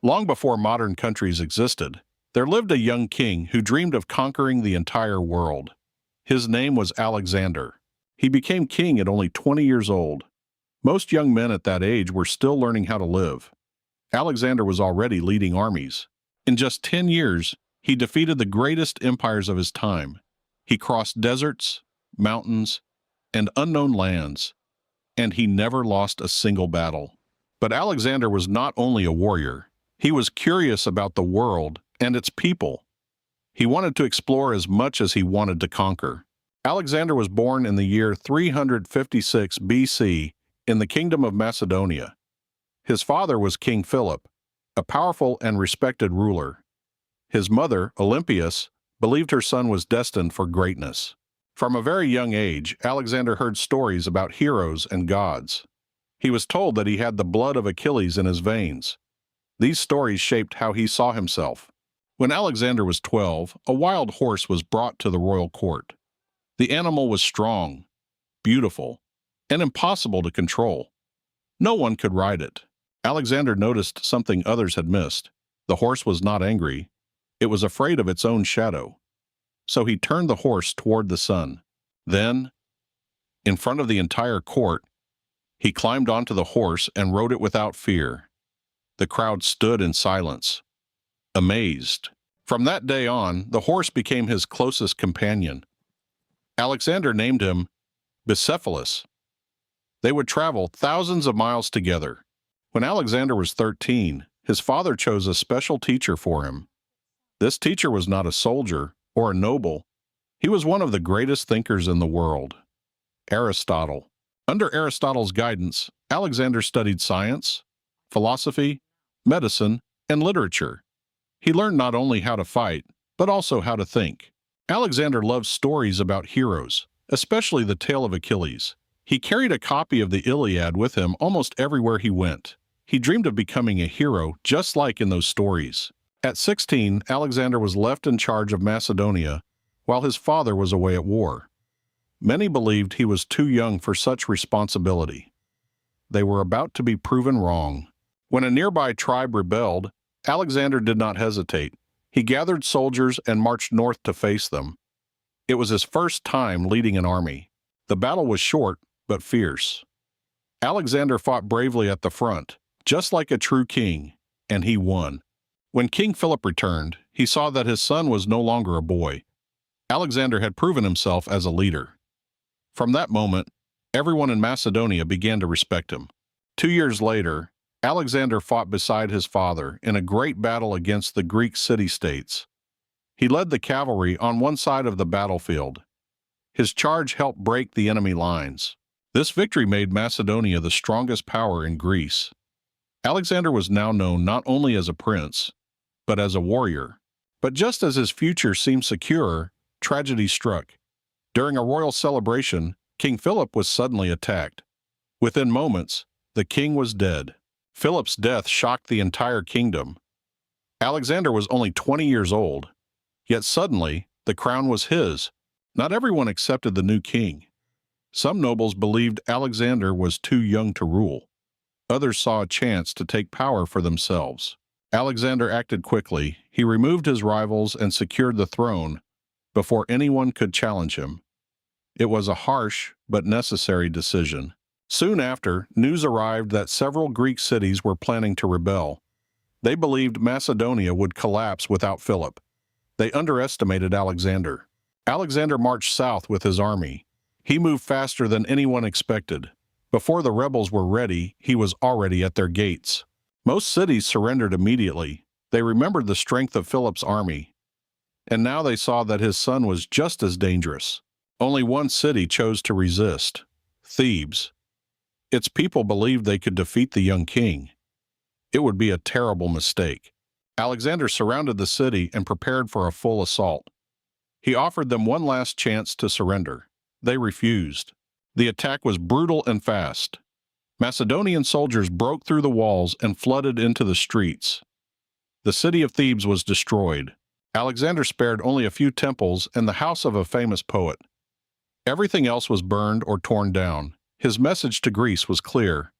Long before modern countries existed, there lived a young king who dreamed of conquering the entire world. His name was Alexander. He became king at only 20 years old. Most young men at that age were still learning how to live. Alexander was already leading armies. In just 10 years, he defeated the greatest empires of his time. He crossed deserts, mountains, and unknown lands, and he never lost a single battle. But Alexander was not only a warrior, he was curious about the world and its people. He wanted to explore as much as he wanted to conquer. Alexander was born in the year 356 BC in the Kingdom of Macedonia. His father was King Philip, a powerful and respected ruler. His mother, Olympias, believed her son was destined for greatness. From a very young age, Alexander heard stories about heroes and gods. He was told that he had the blood of Achilles in his veins. These stories shaped how he saw himself. When Alexander was 12, a wild horse was brought to the royal court. The animal was strong, beautiful, and impossible to control. No one could ride it. Alexander noticed something others had missed. The horse was not angry. It was afraid of its own shadow. So he turned the horse toward the sun. Then, in front of the entire court, he climbed onto the horse and rode it without fear. The crowd stood in silence, amazed. From that day on, the horse became his closest companion. Alexander named him Bucephalus. They would travel thousands of miles together. When Alexander was 13, his father chose a special teacher for him. This teacher was not a soldier or a noble. He was one of the greatest thinkers in the world, Aristotle. Under Aristotle's guidance, Alexander studied science, philosophy, medicine, and literature. He learned not only how to fight, but also how to think. Alexander loved stories about heroes, especially the tale of Achilles. He carried a copy of the Iliad with him almost everywhere he went. He dreamed of becoming a hero just like in those stories. At 16, Alexander was left in charge of Macedonia while his father was away at war. Many believed he was too young for such responsibility. They were about to be proven wrong. When a nearby tribe rebelled, Alexander did not hesitate. He gathered soldiers and marched north to face them. It was his first time leading an army. The battle was short but fierce. Alexander fought bravely at the front, just like a true king, and he won. When King Philip returned, he saw that his son was no longer a boy. Alexander had proven himself as a leader. From that moment, everyone in Macedonia began to respect him. 2 years later, Alexander fought beside his father in a great battle against the Greek city-states. He led the cavalry on one side of the battlefield. His charge helped break the enemy lines. This victory made Macedonia the strongest power in Greece. Alexander was now known not only as a prince, but as a warrior. But just as his future seemed secure, tragedy struck. During a royal celebration, King Philip was suddenly attacked. Within moments, the king was dead. Philip's death shocked the entire kingdom. Alexander was only 20 years old, yet suddenly the crown was his. Not everyone accepted the new king. Some nobles believed Alexander was too young to rule. Others saw a chance to take power for themselves. Alexander acted quickly. He removed his rivals and secured the throne before anyone could challenge him. It was a harsh but necessary decision. Soon after, news arrived that several Greek cities were planning to rebel. They believed Macedonia would collapse without Philip. They underestimated Alexander. Alexander marched south with his army. He moved faster than anyone expected. Before the rebels were ready, he was already at their gates. Most cities surrendered immediately. They remembered the strength of Philip's army. And now they saw that his son was just as dangerous. Only one city chose to resist: Thebes. Its people believed they could defeat the young king. It would be a terrible mistake. Alexander surrounded the city and prepared for a full assault. He offered them one last chance to surrender. They refused. The attack was brutal and fast. Macedonian soldiers broke through the walls and flooded into the streets. The city of Thebes was destroyed. Alexander spared only a few temples and the house of a famous poet. Everything else was burned or torn down. His message to Greece was clear: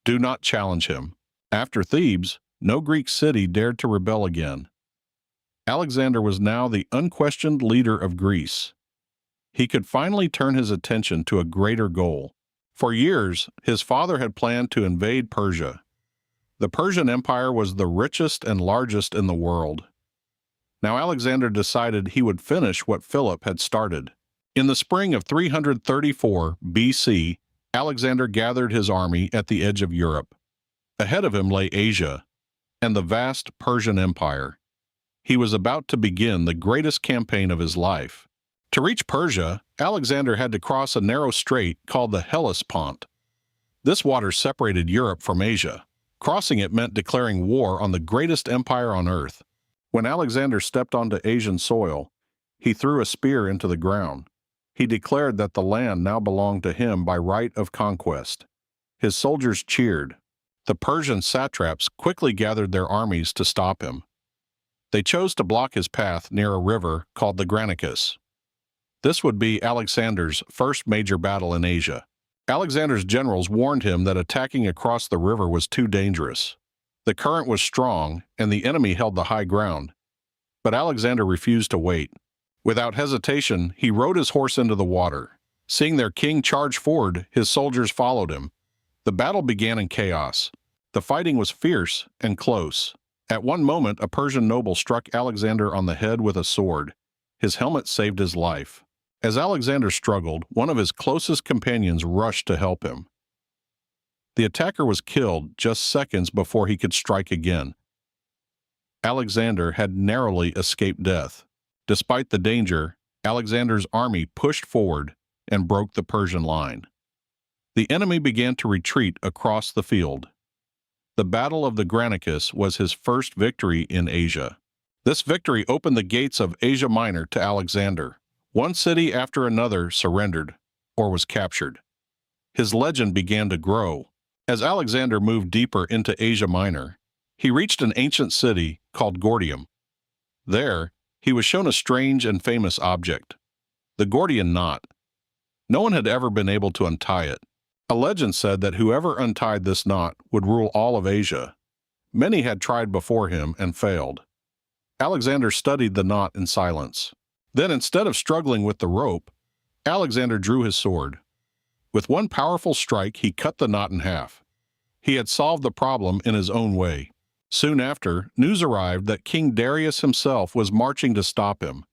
do not challenge him. After Thebes, No Greek city dared to rebel again. Alexander was now the unquestioned leader of Greece. He could finally turn his attention to a greater goal. For years, his father had planned to invade Persia. The Persian Empire was the richest and largest in the world. Now Alexander decided he would finish what Philip had started. In the spring of 334 BC, Alexander gathered his army at the edge of Europe. Ahead of him lay Asia and the vast Persian Empire. He was about to begin the greatest campaign of his life. To reach Persia, Alexander had to cross a narrow strait called the Hellespont. This water separated Europe from Asia. Crossing it meant declaring war on the greatest empire on earth. When Alexander stepped onto Asian soil, he threw a spear into the ground. He declared that the land now belonged to him by right of conquest. His soldiers cheered. The Persian satraps quickly gathered their armies to stop him. They chose to block his path near a river called the Granicus. This would be Alexander's first major battle in Asia. Alexander's generals warned him that attacking across the river was too dangerous. The current was strong, and the enemy held the high ground. But Alexander refused to wait. Without hesitation, he rode his horse into the water. Seeing their king charge forward, his soldiers followed him. The battle began in chaos. The fighting was fierce and close. At one moment, a Persian noble struck Alexander on the head with a sword. His helmet saved his life. As Alexander struggled, one of his closest companions rushed to help him. The attacker was killed just seconds before he could strike again. Alexander had narrowly escaped death. Despite the danger, Alexander's army pushed forward and broke the Persian line. The enemy began to retreat across the field. The Battle of the Granicus was his first victory in Asia. This victory opened the gates of Asia Minor to Alexander. One city after another surrendered or was captured. His legend began to grow. As Alexander moved deeper into Asia Minor, he reached an ancient city called Gordium. There, he was shown a strange and famous object, the Gordian knot. No one had ever been able to untie it. A legend said that whoever untied this knot would rule all of Asia. Many had tried before him and failed. Alexander studied the knot in silence. Then, instead of struggling with the rope, Alexander drew his sword. With one powerful strike, he cut the knot in half. He had solved the problem in his own way. Soon after, news arrived that King Darius himself was marching to stop him.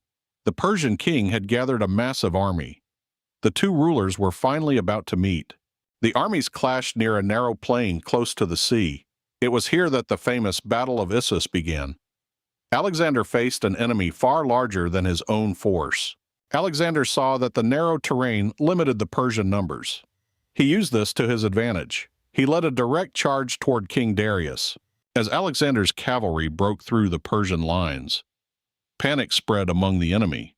The Persian king had gathered a massive army. The two rulers were finally about to meet. The armies clashed near a narrow plain close to the sea. It was here that the famous Battle of Issus began. Alexander faced an enemy far larger than his own force. Alexander saw that the narrow terrain limited the Persian numbers. He used this to his advantage. He led a direct charge toward King Darius. As Alexander's cavalry broke through the Persian lines, panic spread among the enemy.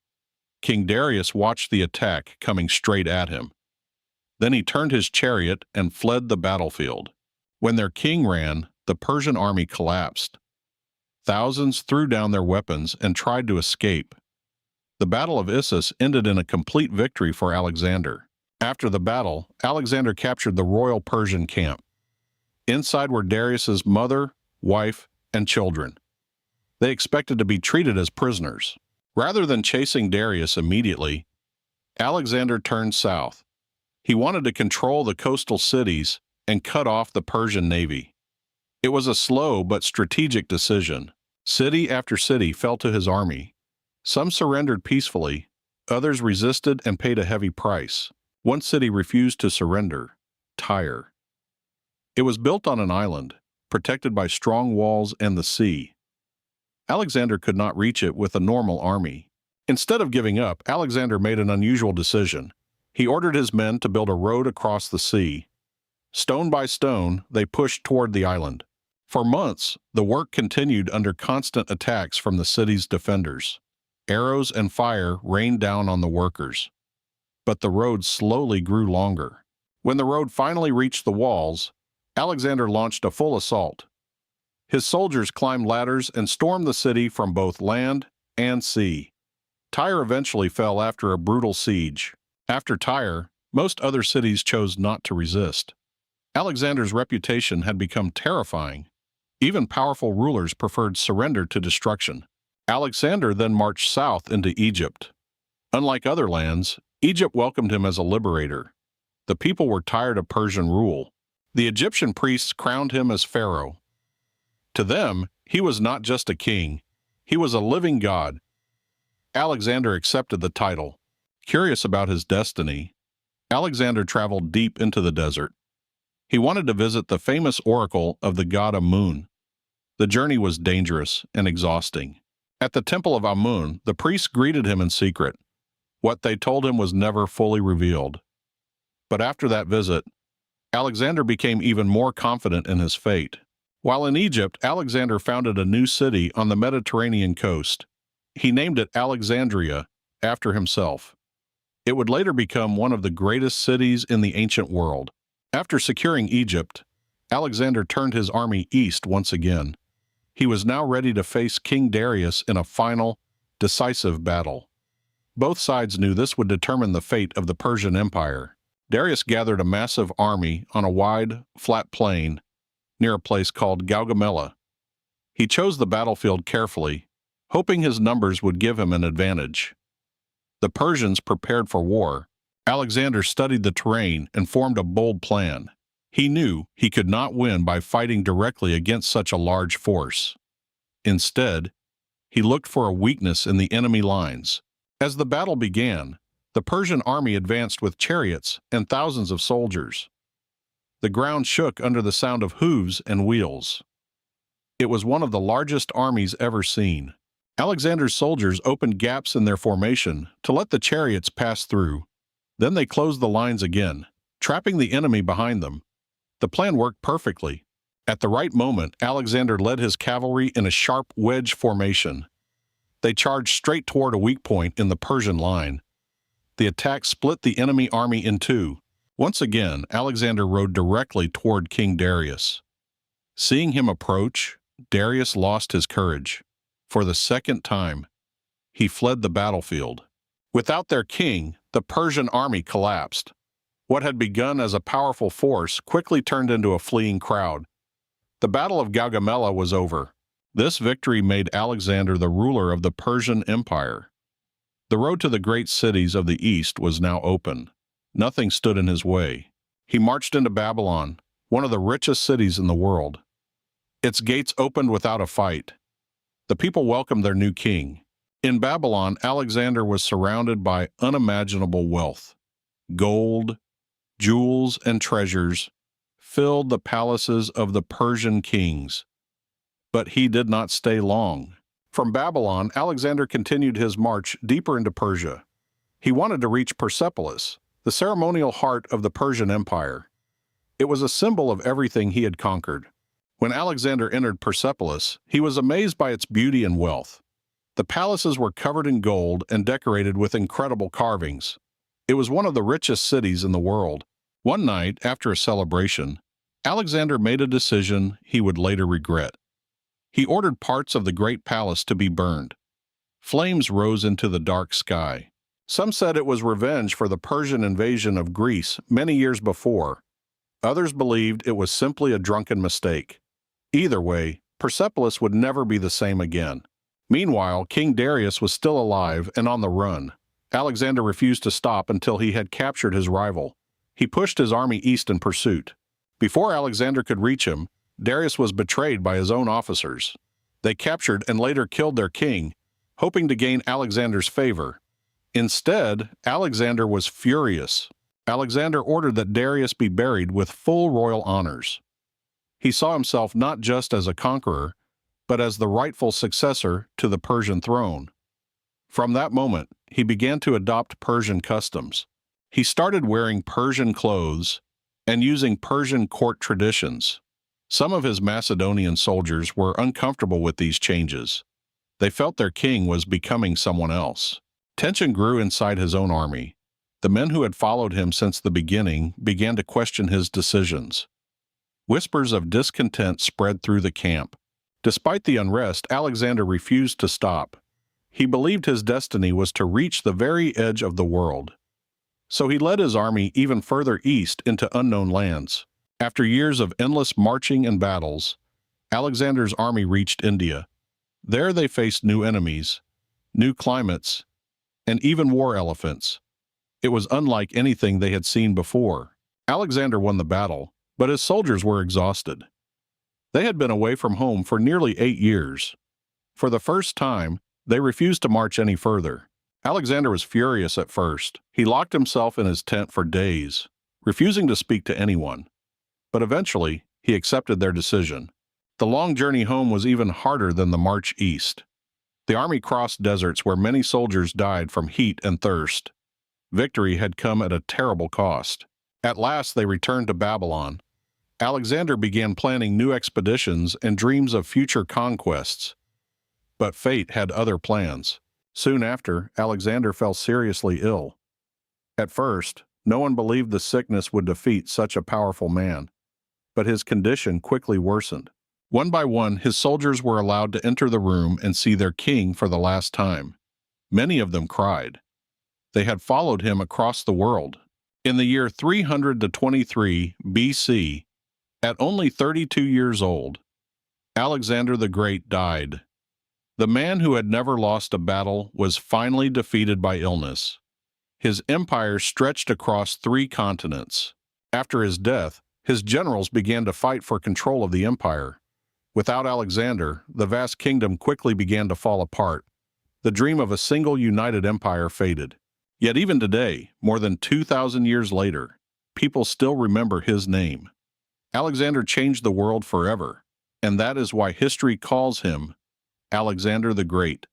King Darius watched the attack coming straight at him. Then he turned his chariot and fled the battlefield. When their king ran, the Persian army collapsed. Thousands threw down their weapons and tried to escape. The Battle of Issus ended in a complete victory for Alexander. After the battle, Alexander captured the royal Persian camp. Inside were Darius's mother, wife, and children. They expected to be treated as prisoners. Rather than chasing Darius immediately, Alexander turned south. He wanted to control the coastal cities and cut off the Persian navy. It was a slow but strategic decision. City after city fell to his army. Some surrendered peacefully, others resisted and paid a heavy price. One city refused to surrender, Tyre. It was built on an island, protected by strong walls and the sea. Alexander could not reach it with a normal army. Instead of giving up, Alexander made an unusual decision. He ordered his men to build a road across the sea. Stone by stone, they pushed toward the island. For months, the work continued under constant attacks from the city's defenders. Arrows and fire rained down on the workers. But the road slowly grew longer. When the road finally reached the walls, Alexander launched a full assault. His soldiers climbed ladders and stormed the city from both land and sea. Tyre eventually fell after a brutal siege. After Tyre, most other cities chose not to resist. Alexander's reputation had become terrifying. Even powerful rulers preferred surrender to destruction. Alexander then marched south into Egypt. Unlike other lands, Egypt welcomed him as a liberator. The people were tired of Persian rule. The Egyptian priests crowned him as pharaoh. To them, he was not just a king, he was a living god. Alexander accepted the title. Curious about his destiny, Alexander traveled deep into the desert. He wanted to visit the famous oracle of the god Amun. The journey was dangerous and exhausting. At the temple of Amun, the priests greeted him in secret. What they told him was never fully revealed. But after that visit, Alexander became even more confident in his fate. While in Egypt, Alexander founded a new city on the Mediterranean coast. He named it Alexandria after himself. It would later become one of the greatest cities in the ancient world. After securing Egypt, Alexander turned his army east once again. He was now ready to face King Darius in a final, decisive battle. Both sides knew this would determine the fate of the Persian Empire. Darius gathered a massive army on a wide, flat plain near a place called Gaugamela. He chose the battlefield carefully, hoping his numbers would give him an advantage. The Persians prepared for war. Alexander studied the terrain and formed a bold plan. He knew he could not win by fighting directly against such a large force. Instead, he looked for a weakness in the enemy lines. As the battle began, the Persian army advanced with chariots and thousands of soldiers. The ground shook under the sound of hooves and wheels. It was one of the largest armies ever seen. Alexander's soldiers opened gaps in their formation to let the chariots pass through. Then they closed the lines again, trapping the enemy behind them. The plan worked perfectly. At the right moment, Alexander led his cavalry in a sharp wedge formation. They charged straight toward a weak point in the Persian line. The attack split the enemy army in two. Once again, Alexander rode directly toward King Darius. Seeing him approach, Darius lost his courage. For the second time, he fled the battlefield. Without their king, the Persian army collapsed. What had begun as a powerful force quickly turned into a fleeing crowd. The Battle of Gaugamela was over. This victory made Alexander the ruler of the Persian Empire. The road to the great cities of the east was now open. Nothing stood in his way. He marched into Babylon, one of the richest cities in the world. Its gates opened without a fight. The people welcomed their new king. In Babylon, Alexander was surrounded by unimaginable wealth. Gold, jewels, and treasures filled the palaces of the Persian kings. But he did not stay long. From Babylon, Alexander continued his march deeper into Persia. He wanted to reach Persepolis, the ceremonial heart of the Persian Empire. It was a symbol of everything he had conquered. When Alexander entered Persepolis, he was amazed by its beauty and wealth. The palaces were covered in gold and decorated with incredible carvings. It was one of the richest cities in the world. One night, after a celebration, Alexander made a decision he would later regret. He ordered parts of the great palace to be burned. Flames rose into the dark sky. Some said it was revenge for the Persian invasion of Greece many years before. Others believed it was simply a drunken mistake. Either way, Persepolis would never be the same again. Meanwhile, King Darius was still alive and on the run. Alexander refused to stop until he had captured his rival. He pushed his army east in pursuit. Before Alexander could reach him, Darius was betrayed by his own officers. They captured and later killed their king, hoping to gain Alexander's favor. Instead, Alexander was furious. Alexander ordered that Darius be buried with full royal honors. He saw himself not just as a conqueror, but as the rightful successor to the Persian throne. From that moment, he began to adopt Persian customs. He started wearing Persian clothes and using Persian court traditions. Some of his Macedonian soldiers were uncomfortable with these changes. They felt their king was becoming someone else. Tension grew inside his own army. The men who had followed him since the beginning began to question his decisions. Whispers of discontent spread through the camp. Despite the unrest, Alexander refused to stop. He believed his destiny was to reach the very edge of the world. So he led his army even further east into unknown lands. After years of endless marching and battles, Alexander's army reached India. There they faced new enemies, new climates, and even war elephants. It was unlike anything they had seen before. Alexander won the battle, but his soldiers were exhausted. They had been away from home for nearly 8 years. For the first time, they refused to march any further. Alexander was furious at first. He locked himself in his tent for days, refusing to speak to anyone. But eventually, he accepted their decision. The long journey home was even harder than the march east. The army crossed deserts where many soldiers died from heat and thirst. Victory had come at a terrible cost. At last, they returned to Babylon. Alexander began planning new expeditions and dreams of future conquests. But fate had other plans. Soon after, Alexander fell seriously ill. At first, no one believed the sickness would defeat such a powerful man. But his condition quickly worsened. One by one, his soldiers were allowed to enter the room and see their king for the last time. Many of them cried. They had followed him across the world. In the year 323 BC, at only 32 years old, Alexander the Great died. The man who had never lost a battle was finally defeated by illness. His empire stretched across 3 continents. After his death, his generals began to fight for control of the empire. Without Alexander, the vast kingdom quickly began to fall apart. The dream of a single united empire faded. Yet even today, more than 2,000 years later, people still remember his name. Alexander changed the world forever, and that is why history calls him Alexander the Great.